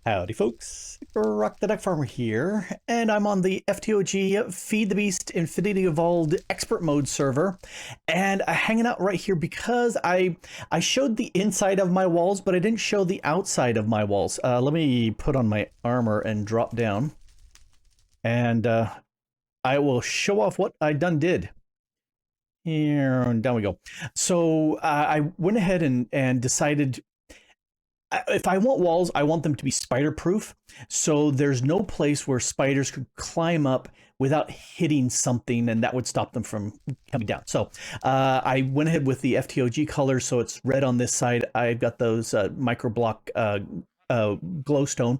Howdy folks, Grok the DuckFarmer here, and I'm on the FTOG Feed the Beast Infinity Evolved Expert Mode server, and I'm hanging out right here because I showed the inside of my walls, but I didn't show the outside of my walls. Let me put on my armor and drop down, and I will show off what I done did. Here, and down we go. So I went ahead and decided if I want walls, I want them to be spider proof. So there's no place where spiders could climb up without hitting something, and that would stop them from coming down. So I went ahead with the FTOG colors. So it's red on this side. I've got those micro block glowstone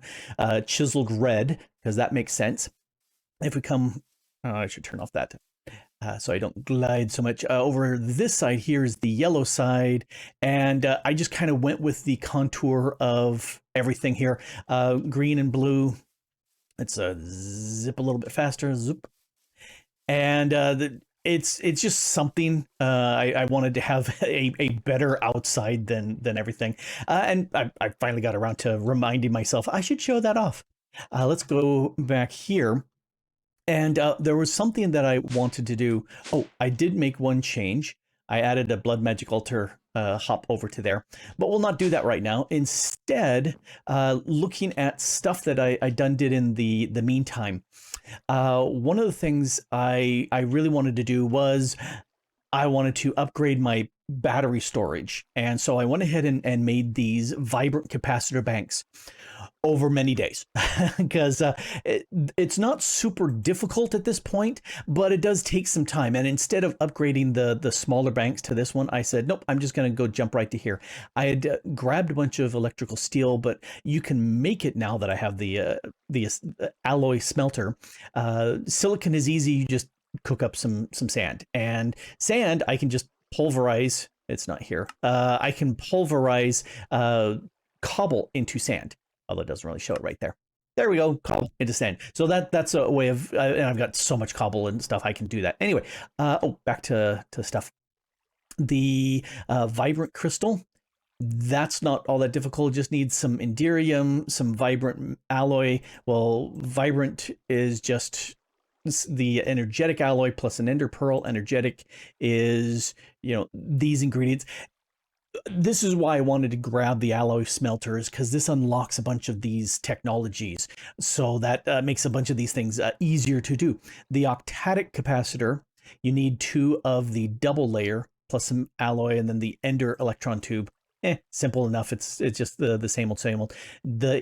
chiseled red, because that makes sense. If we come, I should turn off that. So I don't glide so much. Over this side here is the yellow side, and I just kind of went with the contour of everything here. Green and blue. Let's zip a little bit faster. Zoop. And it's just something. I wanted to have a better outside than everything. And I finally got around to reminding myself I should show that off. Let's go back here. And there was something that I wanted to do. Oh, I did make one change. I added a blood magic altar hop over to there, but we'll not do that right now. Instead, looking at stuff that I done did in the meantime. One of the things I really wanted to do was I wanted to upgrade my battery storage. And so I went ahead and made these vibrant capacitor banks over many days because it's not super difficult at this point, but it does take some time. And instead of upgrading the smaller banks to this one, I said, nope, I'm just going to go jump right to here. I had grabbed a bunch of electrical steel, but you can make it now that I have the alloy smelter. Silicon is easy. You just cook up some sand, and sand I can just pulverize. It's not here. I can pulverize cobble into sand. Although it doesn't really show it right there. There we go, cobble into sand. So that's a way of, and I've got so much cobble and stuff, I can do that. Anyway, back to stuff. The vibrant crystal, that's not all that difficult. It just needs some inderium, some vibrant alloy. Well, vibrant is just the energetic alloy plus an ender pearl. Energetic is, these ingredients. This is why I wanted to grab the alloy smelters, because this unlocks a bunch of these technologies. So that makes a bunch of these things easier to do. The octadic capacitor, you need 2 of the double layer plus some alloy, and then the ender electron tube. Simple enough. It's just the same old.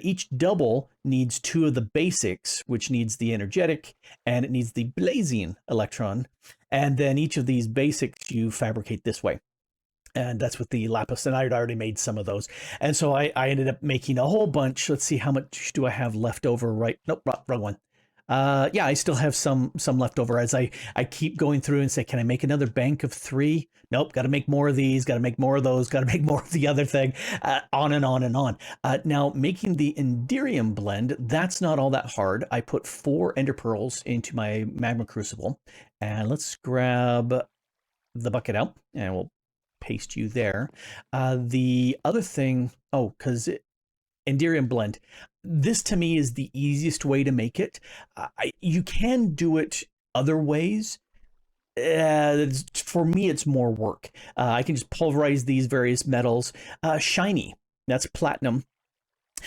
Each double needs 2 of the basics, which needs the energetic, and it needs the blazing electron. And then each of these basics you fabricate this way. And that's with the lapis, and I'd already made some of those. And so I ended up making a whole bunch. Let's see, how much do I have left over? Right. Nope, wrong one. Yeah, I still have some left over as I keep going through and say, can I make another bank of 3? Nope, got to make more of these, got to make more of those, got to make more of the other thing, on and on and on. Now, making the Enderium blend, that's not all that hard. I put 4 ender pearls into my magma crucible, and let's grab the bucket out, and we'll paste you there. The other thing, because Enderium blend, this to me is the easiest way to make it. You can do it other ways. For me, it's more work. I can just pulverize these various metals. Shiny, that's platinum.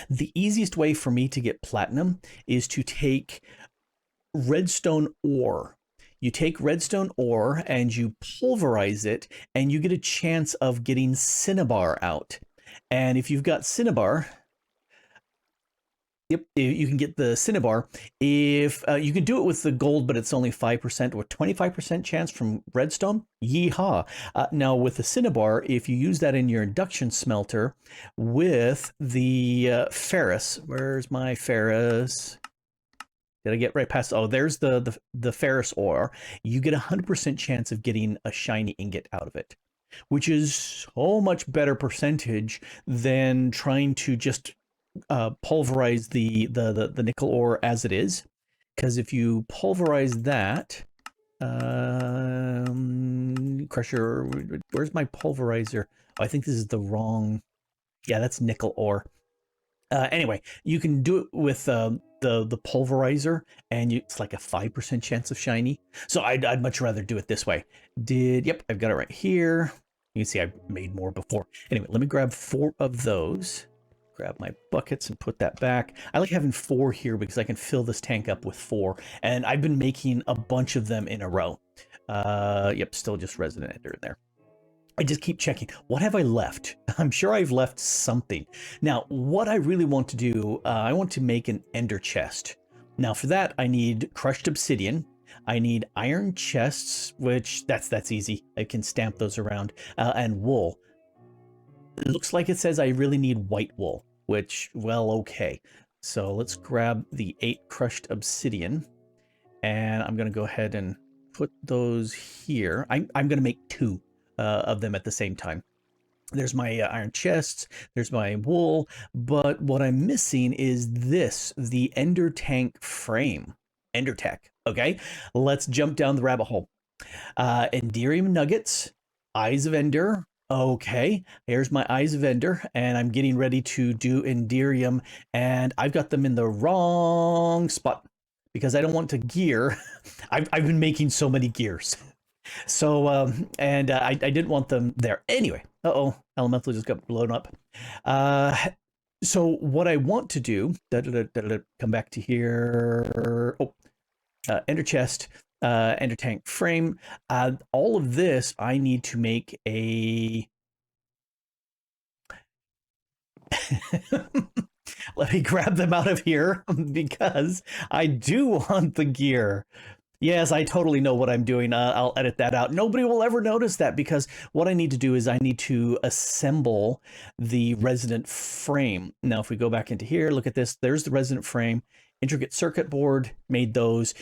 The easiest way for me to get platinum is to take redstone ore. You take redstone ore and you pulverize it, and you get a chance of getting cinnabar out. And if you've got cinnabar, yep, you can get the cinnabar. If you can do it with the gold, but it's only 5% or 25% chance from redstone. Yeehaw! Now with the cinnabar, if you use that in your induction smelter with the ferrous, where's my ferrous? Did I get right past? Oh, there's the ferrous ore. You get 100% chance of getting a shiny ingot out of it, which is so much better percentage than trying to just pulverize the nickel ore as it is. Because if you pulverize that, crusher, where's my pulverizer? Oh, I think this is the wrong. Yeah, that's nickel ore. Anyway, you can do it with the pulverizer, and it's like a 5% chance of shiny. So I'd much rather do it this way. Yep, I've got it right here. You can see I made more before. Anyway, let me grab 4 of those. Grab my buckets and put that back. I like having 4 here because I can fill this tank up with 4. And I've been making a bunch of them in a row. Yep, still just resident ender in there. I just keep checking. What have I left? I'm sure I've left something. Now, what I really want to do, I want to make an ender chest. Now, for that, I need crushed obsidian. I need iron chests, which that's easy. I can stamp those around, and wool. It looks like it says I really need white wool, which, well, okay. So let's grab the 8 crushed obsidian, and I'm going to go ahead and put those here. I'm going to make 2. Of them at the same time. There's my iron chests, there's my wool, but what I'm missing is this, the Ender Tank frame. Ender Tech, okay? Let's jump down the rabbit hole. Enderium nuggets, Eyes of Ender, okay. Here's my Eyes of Ender, and I'm getting ready to do Enderium, and I've got them in the wrong spot because I don't want to gear. I've been making so many gears. So, I didn't want them there. Anyway, Elemental just got blown up. So what I want to do, come back to here. Ender chest, Ender tank frame. All of this, I need to make a... Let me grab them out of here because I do want the gear. Yes, I totally know what I'm doing. I'll edit that out. Nobody will ever notice that because what I need to do is I need to assemble the resident frame. Now, if we go back into here, look at this. There's the resident frame. Intricate circuit board, made those.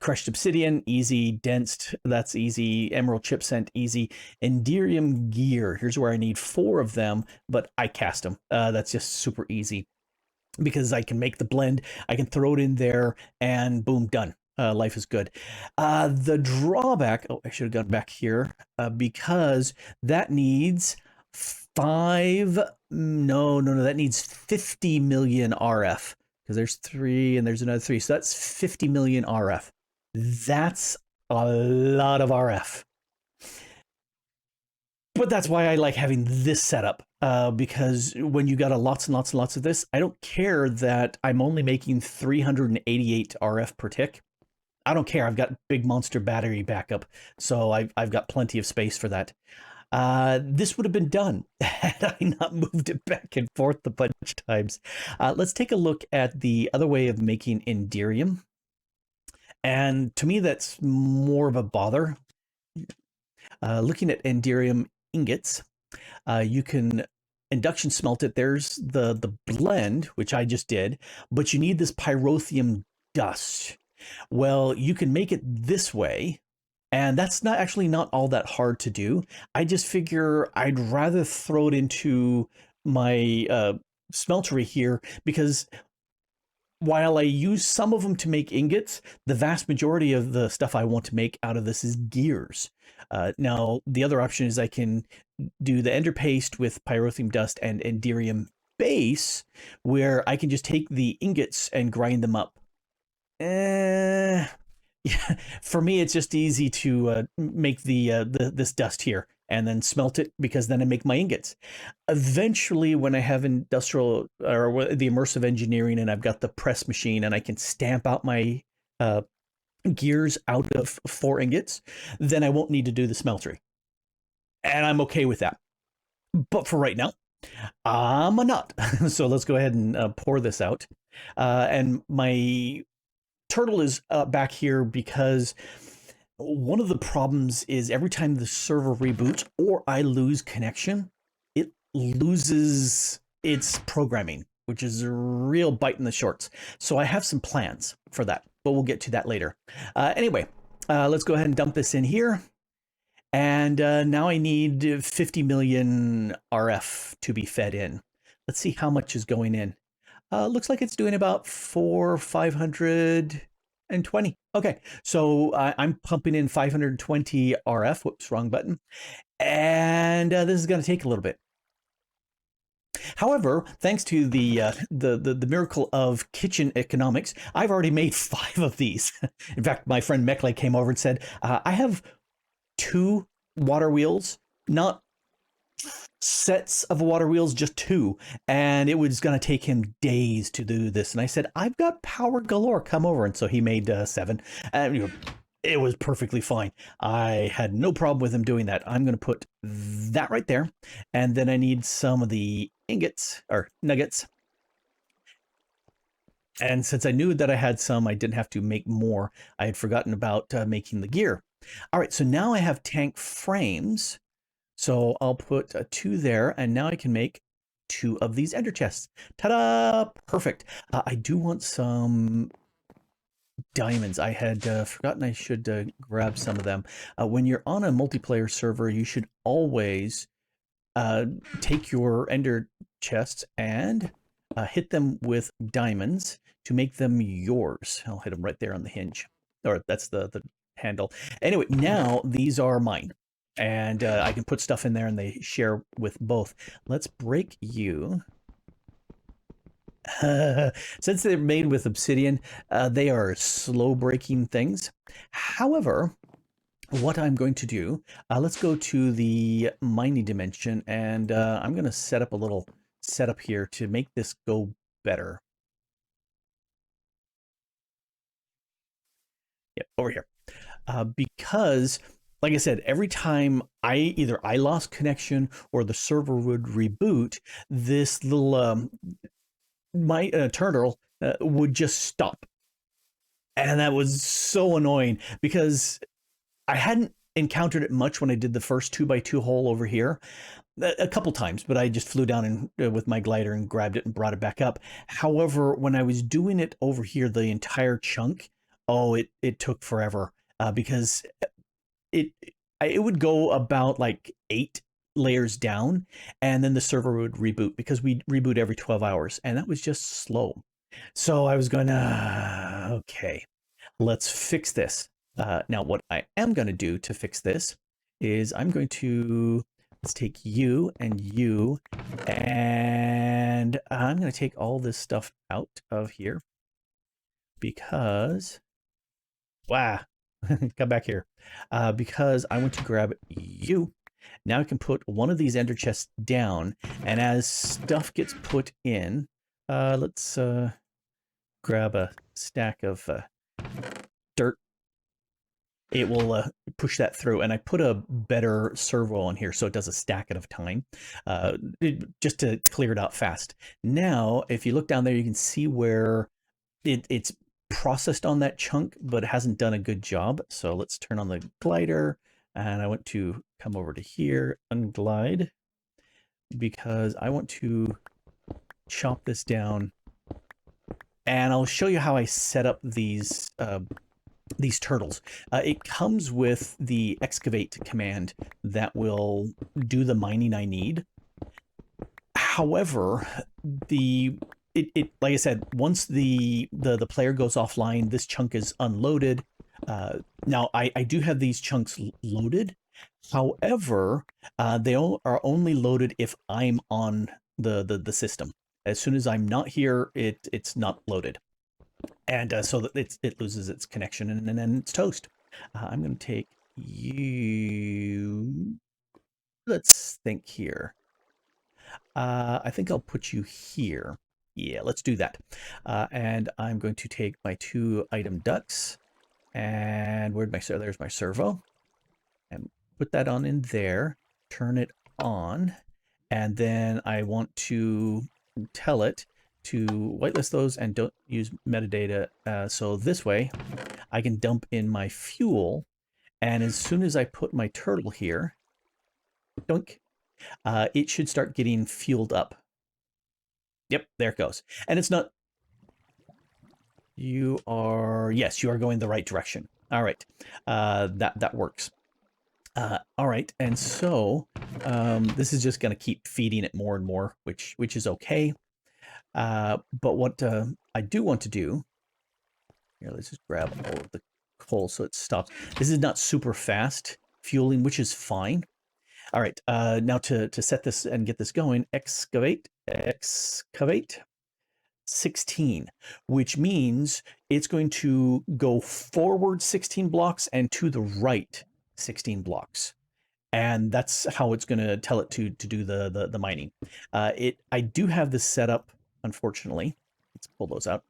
Crushed obsidian, easy. Densed, that's easy. Emerald chipsent, easy. Enderium gear, here's where I need 4 of them, but I cast them. That's just super easy because I can make the blend. I can throw it in there and boom, done. Life is good. The drawback, I should have gone back here because that needs 5, no, that needs 50 million RF because there's 3 and there's another 3. So that's 50 million RF. That's a lot of RF. But that's why I like having this setup because when you got lots and lots and lots of this, I don't care that I'm only making 388 RF per tick. I don't care. I've got big monster battery backup, so I've got plenty of space for that. This would have been done had I not moved it back and forth a bunch of times. Let's take a look at the other way of making Enderium. And to me, that's more of a bother. Looking at Enderium ingots, you can induction smelt it. There's the blend, which I just did, but you need this pyrotheum dust. Well, you can make it this way, and that's not all that hard to do. I just figure I'd rather throw it into my smeltery here because while I use some of them to make ingots, the vast majority of the stuff I want to make out of this is gears. Now, the other option is I can do the ender paste with pyrotheum dust and enderium base, where I can just take the ingots and grind them up. Yeah, for me, it's just easy to make this dust here and then smelt it because then I make my ingots. Eventually, when I have industrial or the immersive engineering and I've got the press machine and I can stamp out my gears out of 4 ingots, then I won't need to do the smeltery. And I'm okay with that. But for right now, I'm not. So let's go ahead and pour this out. And my turtle is back here because one of the problems is every time the server reboots or I lose connection, it loses its programming, which is a real bite in the shorts. So I have some plans for that, but we'll get to that later. Anyway, let's go ahead and dump this in here. And now I need 50 million RF to be fed in. Let's see how much is going in. Looks like it's doing about 520. Okay, so I'm pumping in 520 RF. Whoops, wrong button. And this is going to take a little bit. However, thanks to the miracle of kitchen economics, I've already made 5 of these. In fact, my friend Mekle came over and said, I have 2 water wheels, not sets of water wheels, just 2, and it was going to take him days to do this. And I said, I've got power galore, come over. And so he made 7, and it was perfectly fine. I had no problem with him doing that. I'm going to put that right there, and then I need some of the ingots or nuggets. And since I knew that I had some, I didn't have to make more. I had forgotten about making the gear. All right, so now I have tank frames. So I'll put 2 there, and now I can make 2 of these ender chests. Ta-da! Perfect. I do want some diamonds. I had forgotten I should grab some of them. When you're on a multiplayer server, you should always take your ender chests and hit them with diamonds to make them yours. I'll hit them right there on the hinge, or that's the handle. Anyway, now these are mine. And I can put stuff in there and they share with both. Let's break you. Since they're made with obsidian, they are slow breaking things. However, what I'm going to do, let's go to the mining dimension, and I'm going to set up a little setup here to make this go better. Yep, over here. Because, like I said, every time either I lost connection or the server would reboot, this little my turtle would just stop, and that was so annoying because I hadn't encountered it much when I did the first 2x2 hole over here. A couple times, but I just flew down and with my glider and grabbed it and brought it back up. However, when I was doing it over here, the entire chunk, oh, it took forever because it would go about like 8 layers down, and then the server would reboot because we reboot every 12 hours, and that was just slow. So I was going, okay, let's fix this. Now, what I am going to do to fix this is I'm going to, let's take you, and I'm going to take all this stuff out of here because, wow, come back here, because I want to grab you. Now I can put one of these ender chests down, and as stuff gets put in, let's grab a stack of dirt. It will push that through, and I put a better servo on here so it does a stack at a time, just to clear it out fast. Now, if you look down there, you can see where it's processed on that chunk, but it hasn't done a good job. So let's turn on the glider, and I want to come over to here, unglide, because I want to chop this down, and I'll show you how I set up these turtles. It comes with the excavate command that will do the mining I need. However, like I said, once the player goes offline, this chunk is unloaded. Now I do have these chunks loaded. However, they are only loaded if I'm on the system. As soon as I'm not here, it's not loaded. And so that it loses its connection, and then it's toast. I'm going to take you. Let's think here. I think I'll put you here. Yeah, let's do that. And I'm going to take my 2 item ducks, and there's my servo, and put that on in there. Turn it on, and then I want to tell it to whitelist those and don't use metadata. So this way I can dump in my fuel, and as soon as I put my turtle here, doink, it should start getting fueled up. Yep, there it goes. And it's not, yes, you are going the right direction. All right, that works. All right, and so this is just going to keep feeding it more and more, which is okay. But what I do want to do here, let's just grab all of the coal so it stops. This is not super fast fueling, which is fine. All right, now to set this and get this going, excavate, excavate 16, which means it's going to go forward 16 blocks and to the right 16 blocks. And that's how it's going to tell it to do the mining. I do have this set up, unfortunately. Let's pull those out.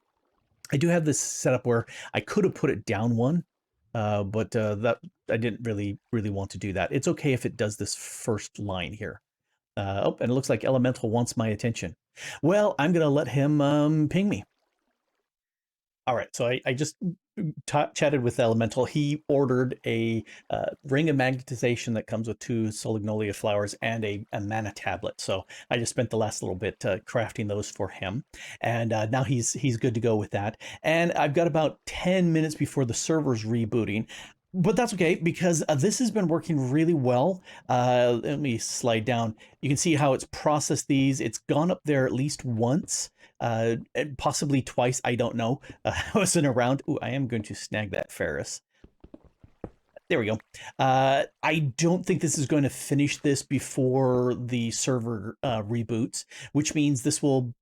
I do have this set up where I could have put it down one, but that I didn't really want to do that. It's okay if it does this first line here. Oh, and it looks like Elemental wants my attention. Well, I'm going to let him ping me. All right, so I just chatted with Elemental. He ordered a ring of magnetization that comes with 2 Solignolia flowers and a mana tablet. So I just spent the last little bit crafting those for him, and now he's good to go with that. And I've got about 10 minutes before the server's rebooting. But that's okay, because this has been working really well. Let me slide down. You can see how it's processed these. It's gone up there at least once, and possibly twice. I don't know. I wasn't around. Ooh, I am going to snag that Ferris. There we go. I don't think this is going to finish this before the server reboots, which means this will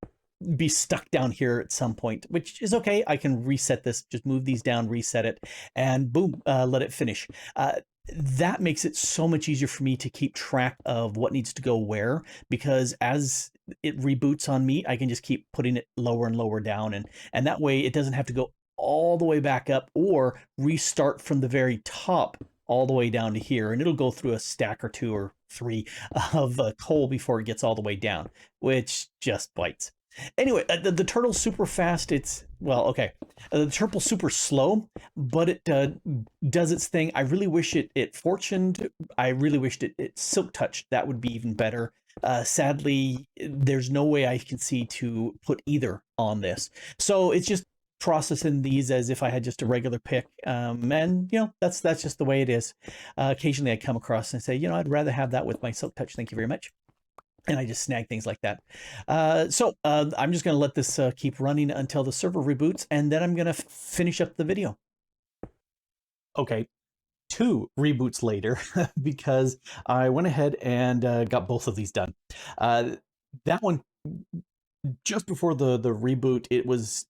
be stuck down here at some point, which is okay. I can reset this, just move these down, reset it, and boom, let it finish. That makes it so much easier for me to keep track of what needs to go where, because as it reboots on me, I can just keep putting it lower and lower down, and that way it doesn't have to go all the way back up or restart from the very top all the way down to here, and it'll go through a stack or 2 or 3 of coal before it gets all the way down, which just bites. Anyway, the turtle's super fast. It's, well, okay. The turtle's super slow, but it does its thing. I really wish it fortuned. I really wished it silk touched. That would be even better. Sadly, there's no way I can see to put either on this. So it's just processing these as if I had just a regular pick. And, you know, that's just the way it is. Occasionally I come across and say, you know, I'd rather have that with my silk touch. Thank you very much. And I just snag things like that. So I'm just going to let this keep running until the server reboots, and then I'm going to finish up the video. Okay, 2 reboots later, because I went ahead and got both of these done. That one, just before the reboot, it was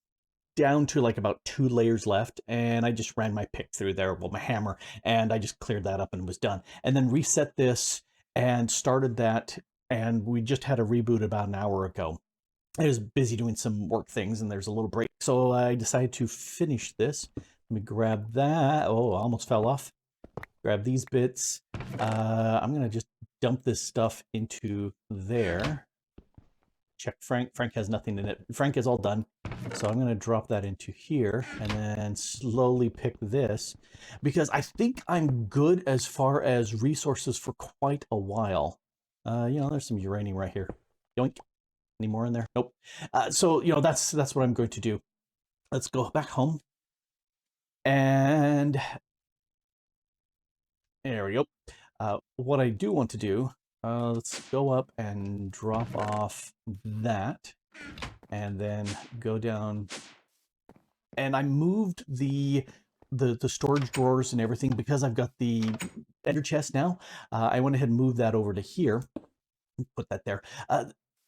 down to like about 2 layers left, and I just ran my pick through there, well, my hammer, and I just cleared that up and was done. And then reset this and started that, and we just had a reboot about an hour ago. I was busy doing some work things, and there's a little break, so I decided to finish this. Let me grab that. Oh, I almost fell off. Grab these bits. I'm gonna just dump this stuff into there. Check Frank. Frank has nothing in it. Frank is all done. So I'm going to drop that into here and then slowly pick this, because I think I'm good as far as resources for quite a while. You know, there's some uranium right here. Yoink. Any more in there? Nope. So, you know, that's what I'm going to do. Let's go back home. And there we go. What I do want to do, let's go up and drop off that, and then go down. And I moved the storage drawers and everything because I've got the ender chest now. I went ahead and moved that over to here. Put that there.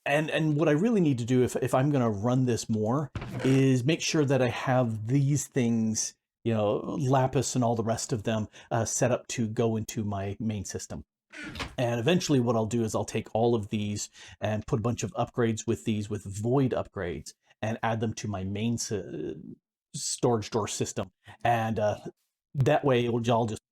And what I really need to do if I'm going to run this more is make sure that I have these things, you know, lapis and all the rest of them set up to go into my main system. And eventually what I'll do is I'll take all of these and put a bunch of upgrades with these, with void upgrades, and add them to my main storage drawer system. And that way it'll all just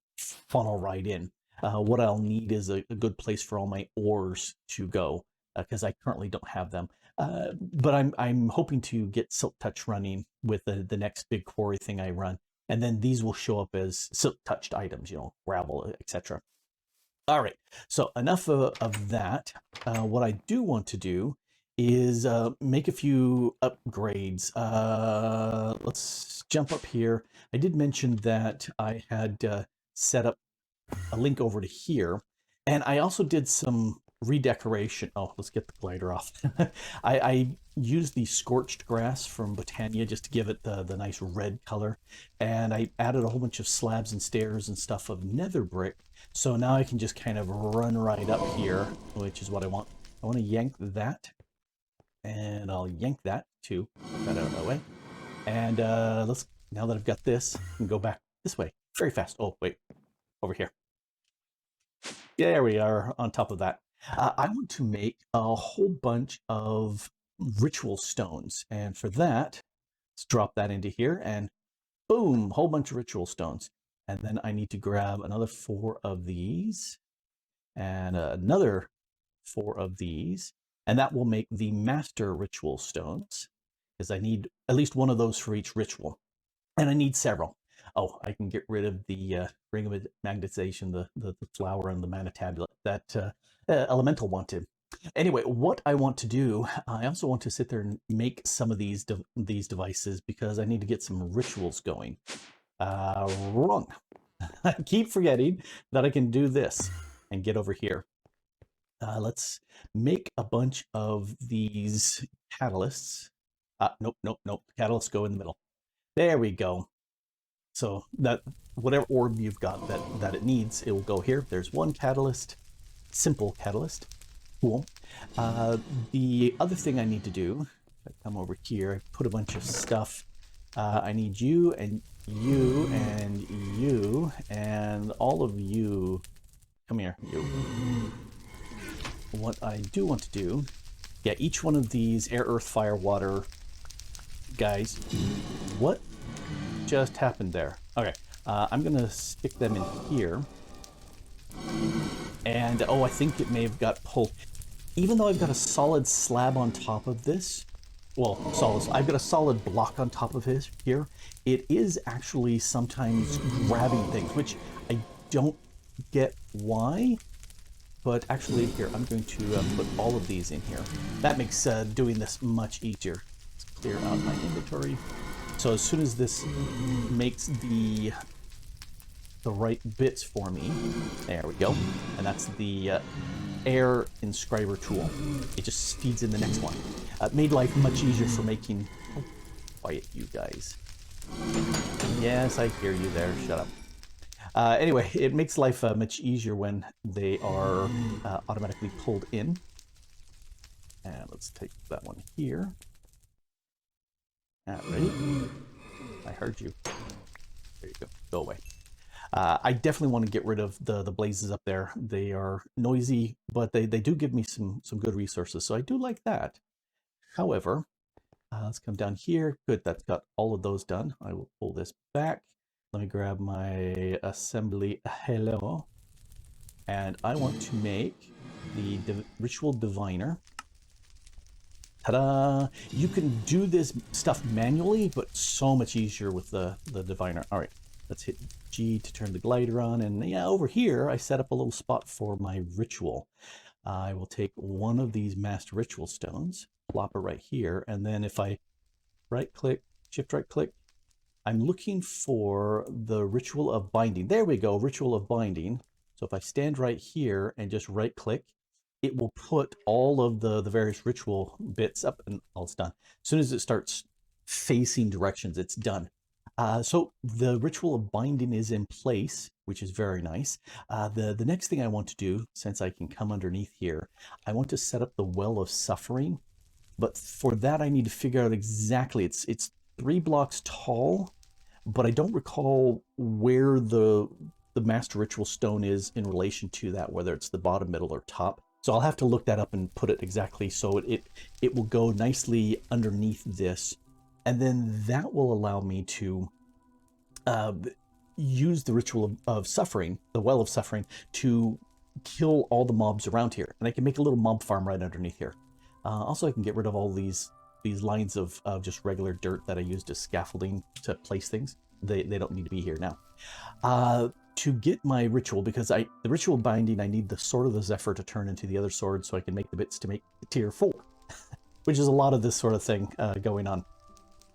funnel right in. What I'll need is a good place for all my ores to go, because I currently don't have them. But I'm hoping to get Silk Touch running with the next big quarry thing I run. And then these will show up as Silk Touched items, you know, gravel, etc. All right, so enough of that. What I do want to do is make a few upgrades. Let's jump up here. I did mention that I had set up a link over to here, and I also did some redecoration. Oh, let's get the glider off. I used the scorched grass from Botania just to give it the nice red color, and I added a whole bunch of slabs and stairs and stuff of nether brick. So now I can just kind of run right up here, which is what I want. I want to yank that And I'll yank that too. Put that out of the way. And now that I've got this, I can go back this way very fast. Oh, wait, over here. There we are on top of that. I want to make a whole bunch of ritual stones. And for that, let's drop that into here and boom, whole bunch of ritual stones. And then I need to grab another 4 of these and another 4 of these. And that will make the master ritual stones, because I need at least one of those for each ritual. And I need several. Oh, I can get rid of the ring of magnetization, the flower and the mana tablet that Elemental wanted. Anyway, what I want to do, I also want to sit there and make some of these devices because I need to get some rituals going. Wrong. I keep forgetting that I can do this and get over here. Let's make a bunch of these catalysts. Nope. Catalysts go in the middle. There we go. So that whatever orb you've got that it needs, it will go here. There's one catalyst, simple catalyst. Cool. The other thing I need to do, if I come over here, I put a bunch of stuff. I need you and you and you and all of you. Come here, you. What I do want to do, yeah, each one of these air, earth, fire, water guys. What just happened there? Okay, I'm gonna stick them in here. And oh, I think it may have got pulled. Even though I've got a solid slab on top of this, well, I've got a solid block on top of his here. It is actually sometimes grabbing things, which I don't get why. But actually, here, I'm going to put all of these in here. That makes doing this much easier. Let's clear out my inventory. So as soon as this makes the right bits for me, there we go. And that's the air inscriber tool. It just feeds in the next one. Made life much easier for making... Oh, quiet, you guys. Yes, I hear you there. Shut up. Anyway, it makes life much easier when they are automatically pulled in. And let's take that one here. Ready? I heard you. There you go. Go away. I definitely want to get rid of the blazes up there. They are noisy, but they do give me some good resources, so I do like that. However, let's come down here. Good, that's got all of those done. I will pull this back. Let me grab my assembly hello. And I want to make the ritual diviner. Ta-da! You can do this stuff manually, but so much easier with the diviner. All right, let's hit G to turn the glider on. And yeah, over here, I set up a little spot for my ritual. I will take one of these master ritual stones, plop it right here. And then if I right-click, shift-right-click, I'm looking for the ritual of binding. There we go, ritual of binding. So if I stand right here and just right-click, it will put all of the various ritual bits up and all it's done. As soon as it starts facing directions, it's done. So the ritual of binding is in place, which is very nice. The next thing I want to do, since I can come underneath here, I want to set up the well of suffering. But for that, I need to figure out exactly, it's 3 blocks tall, but I don't recall where the master ritual stone is in relation to that, whether it's the bottom, middle, or top. So I'll have to look that up and put it exactly so it will go nicely underneath this. And then that will allow me to use the ritual of suffering, the well of suffering, to kill all the mobs around here. And I can make a little mob farm right underneath here. Also, I can get rid of all these lines of just regular dirt that I used as scaffolding to place things. They don't need to be here now. To get my ritual, because the ritual binding, I need the Sword of the Zephyr to turn into the other sword so I can make the bits to make tier 4, which is a lot of this sort of thing going on.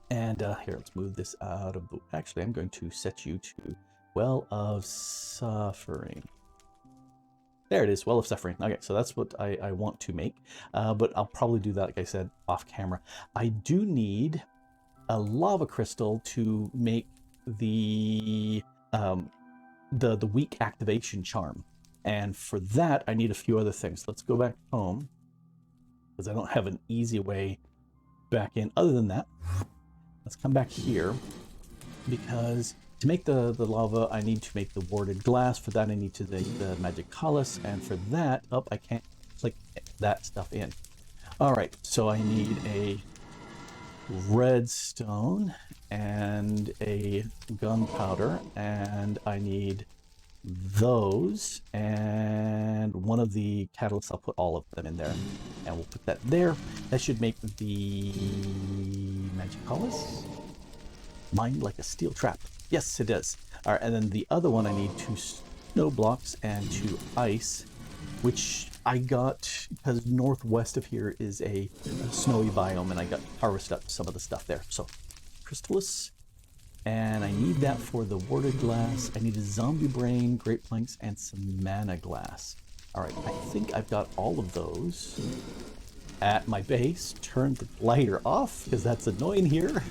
And here, let's move this out of the... Actually, I'm going to set you to Well of Suffering. There it is, Well of Suffering. Okay, so that's what I want to make, but I'll probably do that, like I said, off camera. I do need a lava crystal to make the weak activation charm. And for that, I need a few other things. Let's go back home. because I don't have an easy way back in. Other than that, let's come back here, because to make the lava, I need to make the warded glass. For that, I need to make the magic chalice, and for that, I can't click that stuff in. All right, so I need a redstone and a gunpowder, and I need those, and one of the catalysts. I'll put all of them in there, and we'll put that there. That should make the magic chalice. Mine like a steel trap. Yes, it does. All right, and then the other one, I need 2 snow blocks and 2 ice, which I got because northwest of here is a snowy biome, and I got harvested up some of the stuff there. So crystallis, and I need that for the warded glass. I need a zombie brain, great planks, and some mana glass. All right, I think I've got all of those at my base. Turn the lighter off because that's annoying here.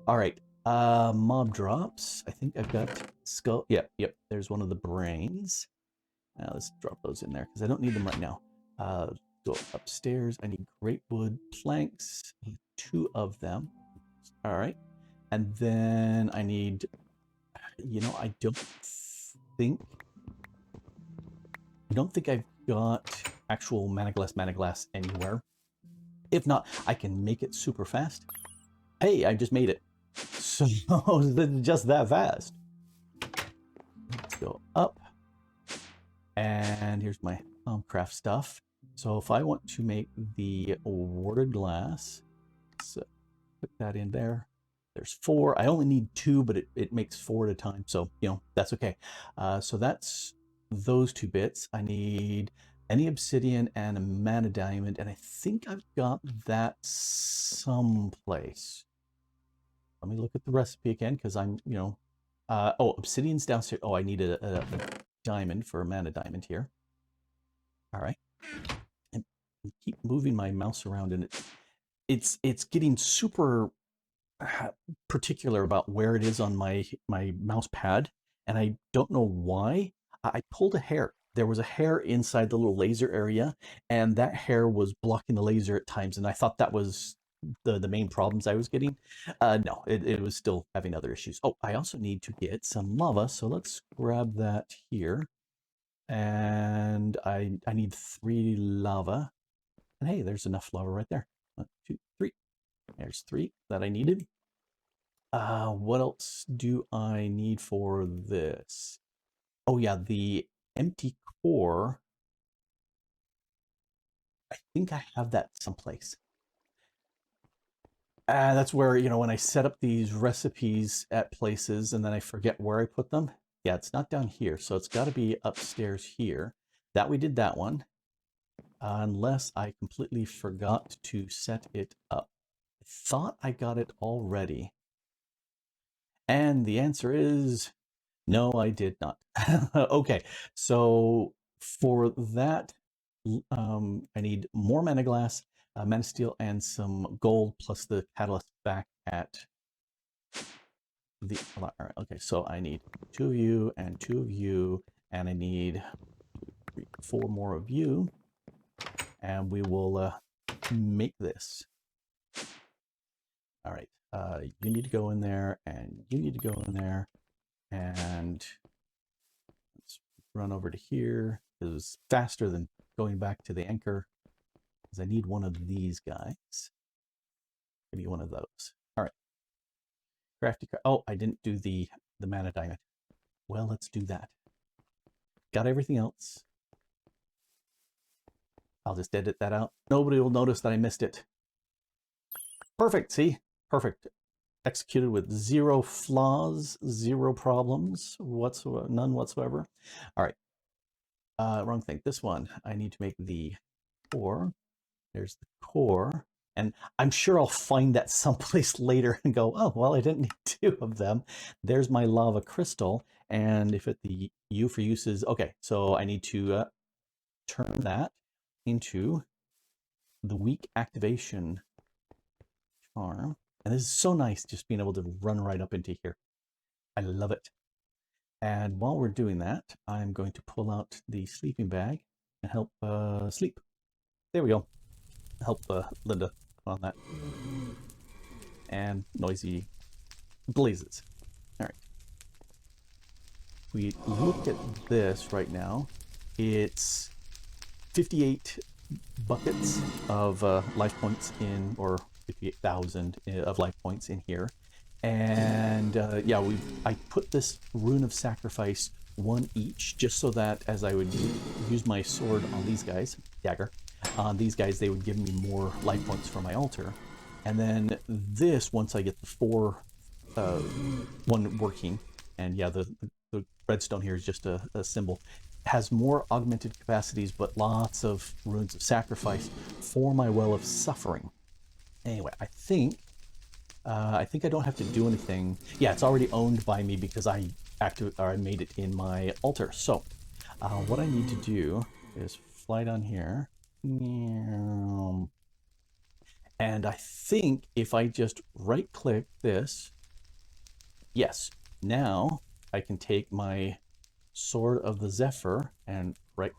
All right, mob drops. I think I've got skull. Yep, there's one of the brains. Now let's drop those in there because I don't need them right now. Go upstairs. I need great wood planks, 2 of them. All right. And then I need, I don't think I've got actual mana glass anywhere. If not, I can make it super fast. Hey, I just made it. So just that fast. Let's go up. And here's my craft stuff. So if I want to make the warded glass, let's put that in there. There's 4. I only need 2, but it makes 4 at a time. So, that's okay. So that's those 2 bits. I need any obsidian and a mana diamond. And I think I've got that someplace. Let me look at the recipe again, because I'm, obsidian's downstairs. Oh, I need a diamond for a mana diamond here. All right. And keep moving my mouse around, and it's getting super particular about where it is on my mouse pad, and I don't know why. I pulled a hair. There was a hair inside the little laser area, and that hair was blocking the laser at times, and I thought that was the main problems I was getting. No, it was still having other issues. Oh, I also need to get some lava, so let's grab that here. And I need 3 lava. And hey, there's enough lava right there. 1, 2, 3. There's 3 that I needed. What else do I need for this? Oh yeah, the empty core. I think I have that someplace. That's where, when I set up these recipes at places and then I forget where I put them. Yeah, it's not down here, so it's got to be upstairs here. That we did that one. Unless I completely forgot to set it up. I thought I got it already. And the answer is no, I did not. Okay, so for that, I need more mana glass, mana steel, and some gold, plus the catalyst back at the... All right, okay, so I need 2 of you and 2 of you, and I need 4 more of you, and we will make this. All right, you need to go in there, and you need to go in there, and let's run over to here. It was faster than going back to the anchor, because I need one of these guys. Give me one of those. All right. Crafty. Oh, I didn't do the mana diamond. Well, let's do that. Got everything else. I'll just edit that out. Nobody will notice that I missed it. Perfect. See? Perfect. Executed with 0 flaws, 0 problems whatsoever, none whatsoever. All right. Wrong thing. This one, I need to make the core. There's the core. And I'm sure I'll find that someplace later and go, oh, well, I didn't need 2 of them. There's my lava crystal. And if the U for use is, okay, so I need to turn that into the weak activation charm. And this is so nice, just being able to run right up into here. I love it. And while we're doing that, I'm going to pull out the sleeping bag and help sleep. There we go. Help Linda on that. And noisy blazes. All right. We look at this right now. It's 58 buckets of life points in, or 58,000 of life points in here. And yeah, I put this rune of sacrifice, one each, just so that as I would use my sword on these guys, dagger, on these guys, they would give me more life points for my altar. And then this, once I get the one working, and yeah, the redstone here is just a symbol, has more augmented capacities, but lots of runes of sacrifice for my well of suffering. Anyway, I think I don't have to do anything. Yeah, it's already owned by me because I made it in my altar. So what I need to do is fly down here. And I think if I just right click this, yes, now I can take my Sword of the Zephyr and put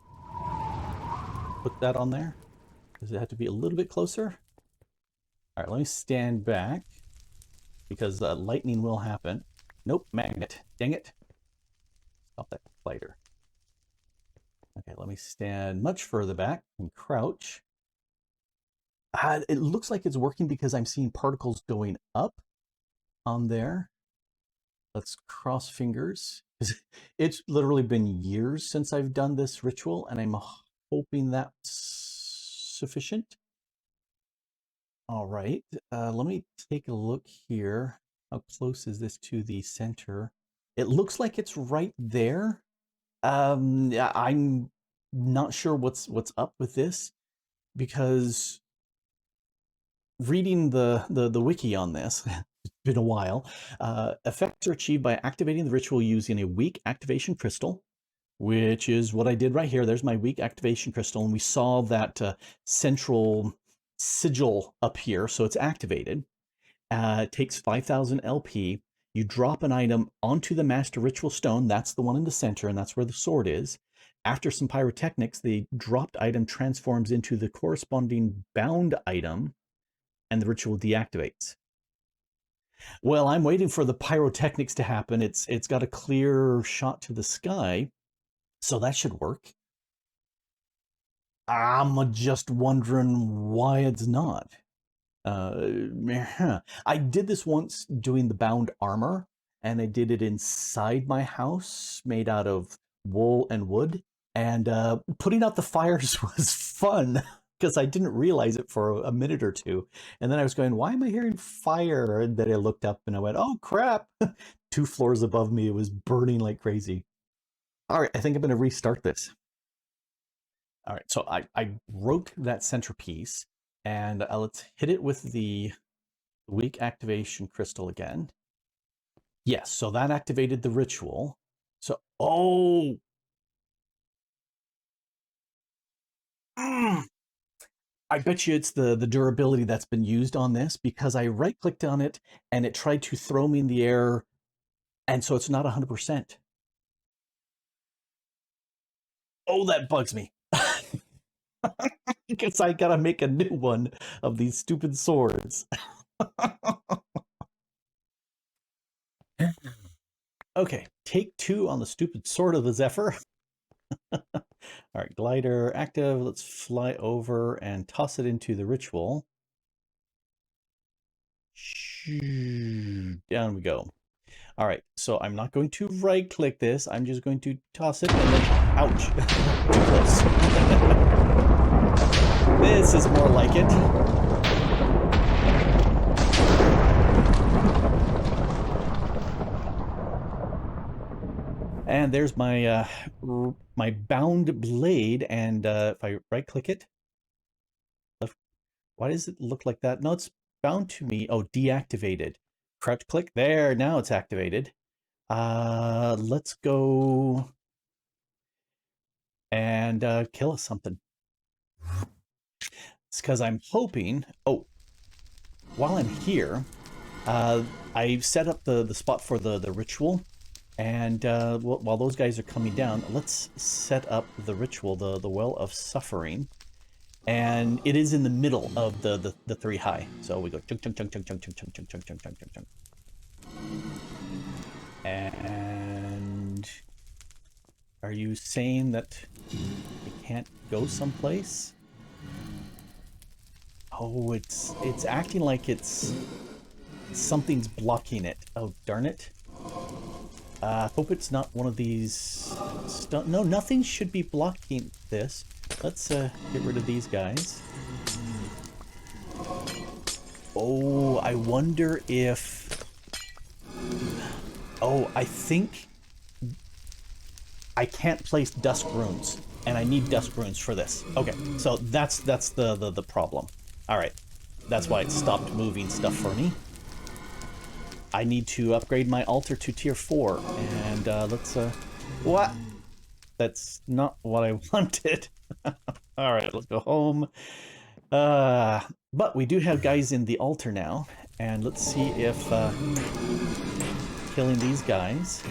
that on there. Does it have to be a little bit closer? All right, let me stand back because lightning will happen. Nope, magnet. Dang it. Stop that glider. Okay, let me stand much further back and crouch. It looks like it's working because I'm seeing particles going up on there. Let's cross fingers. It's literally been years since I've done this ritual, and I'm hoping that's sufficient. All right, let me take a look here. How close is this to the center? It looks like it's right there. I'm not sure what's up with this, because reading the wiki on this, it's been a while. Effects are achieved by activating the ritual using a weak activation crystal, which is what I did right here. There's my weak activation crystal, and we saw that central sigil up here, so it's activated. It takes 5,000 LP. You drop an item onto the Master Ritual Stone. That's the one in the center, and that's where the sword is. After some pyrotechnics, the dropped item transforms into the corresponding bound item, and the ritual deactivates. Well, I'm waiting for the pyrotechnics to happen. It's got a clear shot to the sky, so that should work. I'm just wondering why it's not. I did this once doing the bound armor, and I did it inside my house made out of wool and wood, and putting out the fires was fun because I didn't realize it for a minute or two, and then I was going, why am I hearing fire? And then I looked up and I went, oh crap. 2 floors above me, it was burning like crazy. All right, I think I'm going to restart this. All right, so I broke that centerpiece, and let's hit it with the weak activation crystal again. Yes, so that activated the ritual. So, oh! I bet you it's the durability that's been used on this, because I right-clicked on it, and it tried to throw me in the air, and so it's not 100%. Oh, that bugs me. Because I gotta make a new one of these stupid swords. Okay, take 2 on the stupid Sword of the Zephyr. All right, glider active. Let's fly over and toss it into the ritual. Down we go. All right, so I'm not going to right-click this. I'm just going to toss it and then, ouch, too close. This is more like it. And there's my my bound blade, and if I right-click it, why does it look like that? No, it's bound to me. Oh, deactivated. Crouch click. There, now it's activated. Let's go and kill us something. It's because I'm hoping... Oh, while I'm here, I set up the spot for the ritual. And while those guys are coming down, let's set up the ritual, the Well of Suffering. And it is in the middle of the 3 high. So we go chunk, chunk, chunk, chunk, chunk, chunk, chunk, chunk, chunk, chunk, chunk, chunk, chunk. And are you saying that it can't go someplace? Oh, it's acting like something's blocking it. Oh, darn it. Hope it's not one of these... No, nothing should be blocking this. Let's get rid of these guys. Oh, I wonder if... Oh, I think I can't place dusk runes, and I need dusk runes for this. Okay, so that's the problem. All right, that's why it stopped moving stuff for me. I need to upgrade my altar to tier 4, and let's what? That's not what I wanted. All right, let's go home. But we do have guys in the altar now, and let's see if killing these guys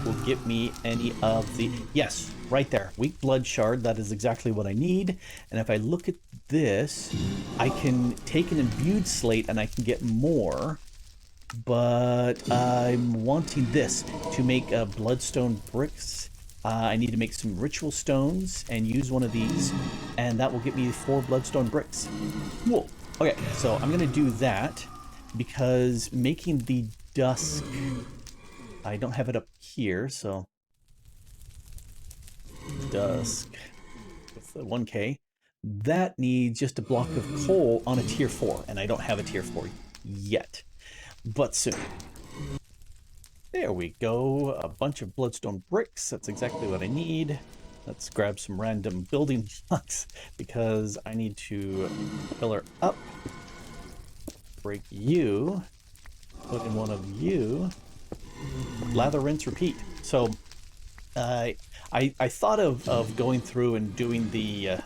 will get me any of the... Yes, right there. Weak blood shard. That is exactly what I need. And if I look at this, I can take an imbued slate and I can get more. But I'm wanting this to make bloodstone bricks. I need to make some ritual stones and use one of these. And that will get me 4 bloodstone bricks. Cool. Okay, so I'm going to do that because making the dusk... I don't have it up here, so... Dusk with the 1K. That needs just a block of coal on a tier 4, and I don't have a tier 4 yet. But soon. There we go. A bunch of bloodstone bricks. That's exactly what I need. Let's grab some random building blocks because I need to pillar up. Break you. Put in one of you. Lather, rinse, repeat. So I thought of going through and doing the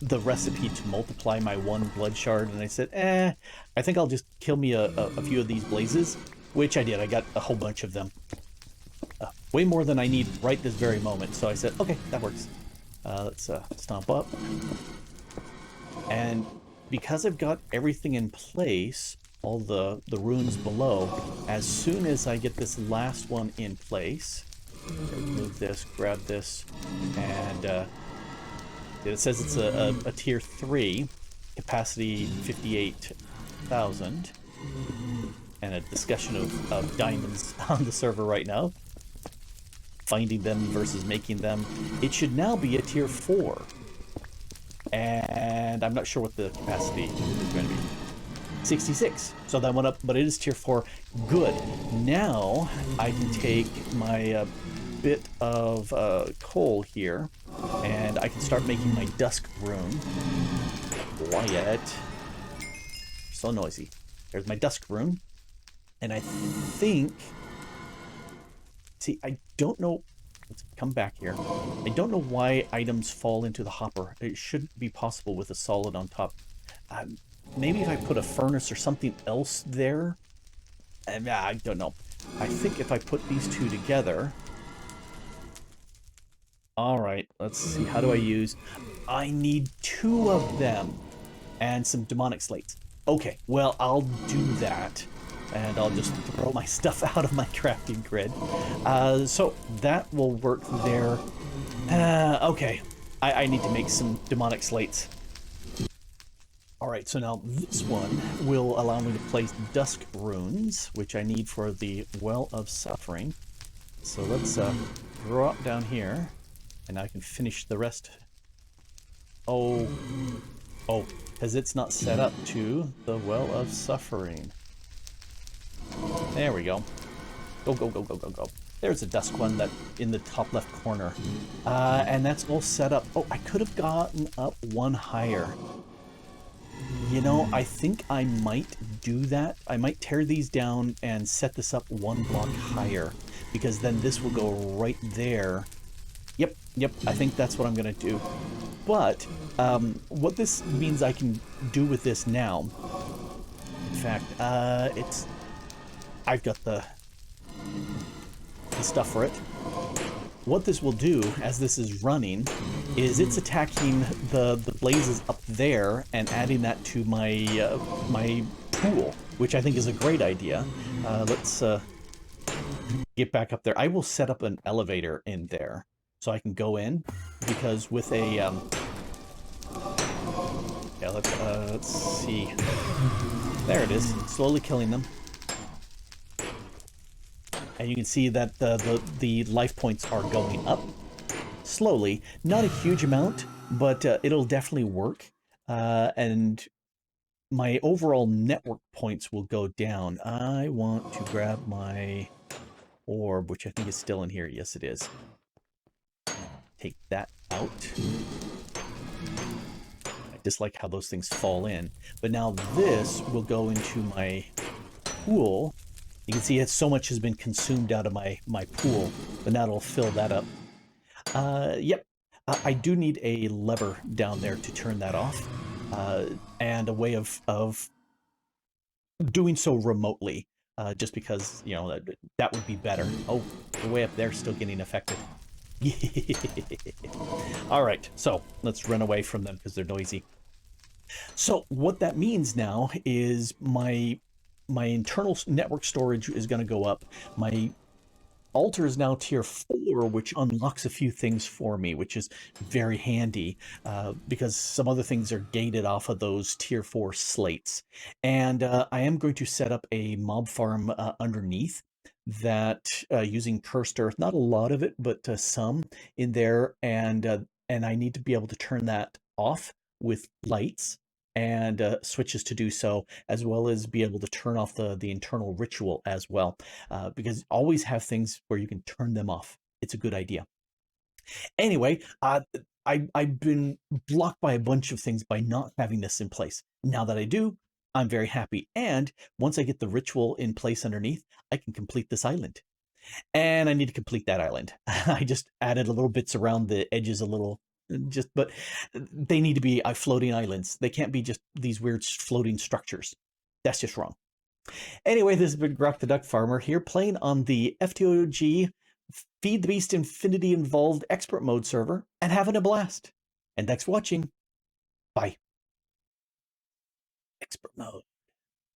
recipe to multiply my 1 blood shard, and I said, I think I'll just kill me a few of these blazes, which I did. I got a whole bunch of them. Way more than I need right this very moment. So I said, okay, that works. Let's stomp up. And because I've got everything in place, all the runes below, as soon as I get this last one in place, move this, grab this, and it says it's a tier 3, capacity 58,000, and a discussion of diamonds on the server right now. Finding them versus making them. It should now be a tier 4. And I'm not sure what the capacity is going to be. 66. So that went up, but it is tier 4. Good. Now I can take my bit of coal here, and I can start making my dusk rune. Quiet. So noisy. There's my dusk rune. And I think... See, I don't know... Let's come back here. I don't know why items fall into the hopper. It shouldn't be possible with a solid on top. Maybe if I put a furnace or something else there? I don't know. I think if I put these two together... Alright, let's see. How do I use... I need 2 of them. And some demonic slates. Okay, well, I'll do that. And I'll just throw my stuff out of my crafting grid. So that will work there. Okay, I need to make some demonic slates. Alright, so now this one will allow me to place dusk runes, which I need for the Well of Suffering. So let's drop down here, and I can finish the rest. Oh, because it's not set up to the Well of Suffering. There we go. Go, go, go, go, go, go. There's a dusk one that in the top left corner. And that's all set up. Oh, I could have gotten up 1 higher. You know, I think I might do that. I might tear these down and set this up 1 block higher, because then this will go right there. Yep, I think that's what I'm going to do. But what this means I can do with this now, in fact, I've got the stuff for it. what this will do as this is running is it's attacking the blazes up there and adding that to my my pool, which I think is a great idea. Let's get back up there. I will set up an elevator in there so I can go in, because with a yeah, let's see. There it is, slowly killing them. And you can see that the life points are going up slowly. Not a huge amount, but it'll definitely work. And my overall network points will go down. I want to grab my orb, which I think is still in here. Yes, it is. Take that out. I dislike how those things fall in. But now this will go into my pool. You can see so much has been consumed out of my pool, but now it'll fill that up. Yep. I do need a lever down there to turn that off, and a way of doing so remotely, just because, you know, that would be better. Oh, the way up there still getting affected. All right, so let's run away from them because they're noisy. So what that means now is my internal network storage is going to go up. My altar is now tier 4, which unlocks a few things for me, which is very handy, because some other things are gated off of those tier 4 slates. And I am going to set up a mob farm underneath that, using cursed earth, not a lot of it, but some in there, and I need to be able to turn that off with lights and switches to do so, as well as be able to turn off the internal ritual as well, because always have things where you can turn them off. It's a good idea. Anyway, I've been blocked by a bunch of things by not having this in place. Now that I do, I'm very happy. And once I get the ritual in place underneath, I can complete this island. And I need to complete that island. I just added a little bits around the edges a little, but they need to be floating islands. They can't be just these weird floating structures. That's just wrong. Anyway, this has been Grok the Duck Farmer here, playing on the FTOG Feed the Beast Infinity Involved Expert Mode server and having a blast. And thanks for watching. Bye. Expert Mode.